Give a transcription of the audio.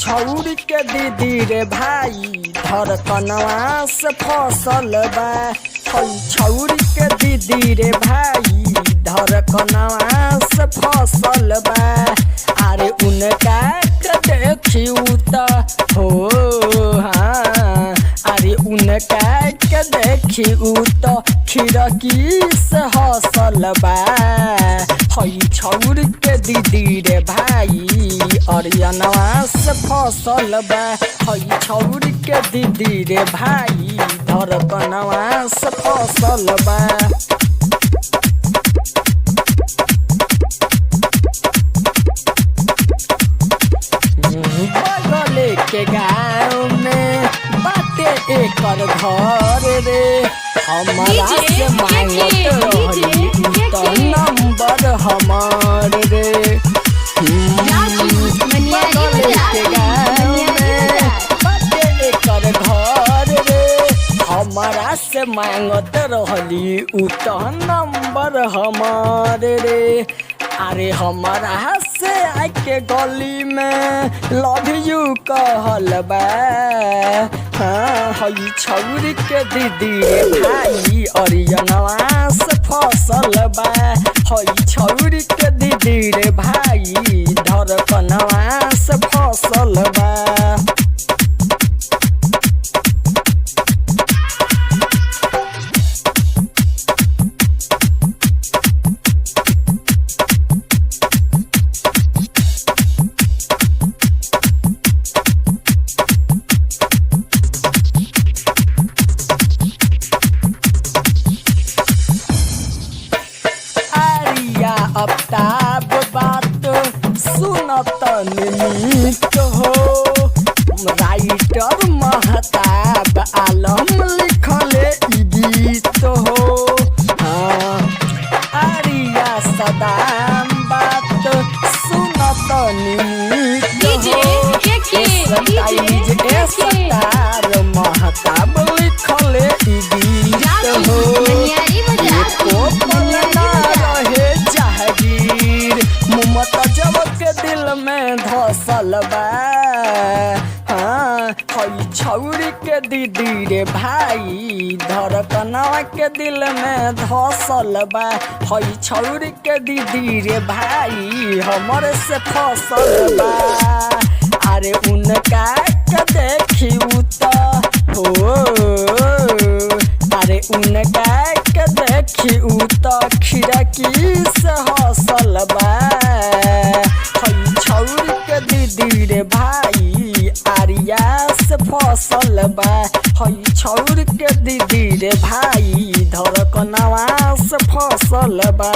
छौरी के दीदी रे भाई धड़कनवा से फसल बा। छौरी के दीदी रे भाई धड़कनवा से फसल बा। अरे उनका देखी त हो हाँ, अरे उनका के देखी त खिड़की से हसल बा। छौरी के दीदी रे भाई अरियनवा से फसल बा। छौरी के दीदी रे भाई धड़कनवा से फसल बा। बगले के गाँव में बाटे एकर घर रे, हमारा से मांगत रही तो नंबर हमार रे। बगले के गाँव में बाटे एकर घर रे, हमारा से मांगत रहली उ तो नंबर हमार रे। अरे हमारा से आके गली में लव यू कहल बा। हाँ हई छौरी के दीदी रे भाई अरियनवा से फसल बा। हई छौरी के दीदी रे भाई धड़कनवा से फसल बा। आफ्ताब बात सुनत निमित हो, राइटर महताब आलम लिखले ई गीत हो। आरिया सदाम बात सुनत निमित हो, सतार महताब लिखले ई गीत हो। के दिल में धसल बा। हाँ हई छौरी के दीदी रे भाई धड़कनवा के दिल में धसल बा। हई छौरी के दीदी रे भाई हमरे से फसल बा। अरे उनका के देखी त हो, अरे उनका के देखी त खिड़की से हसल बा। छौरी के दीदी रे भाई आरिया से फसल बा। हई छौरी के दीदी रे भाई धड़कनवा से फसल बा।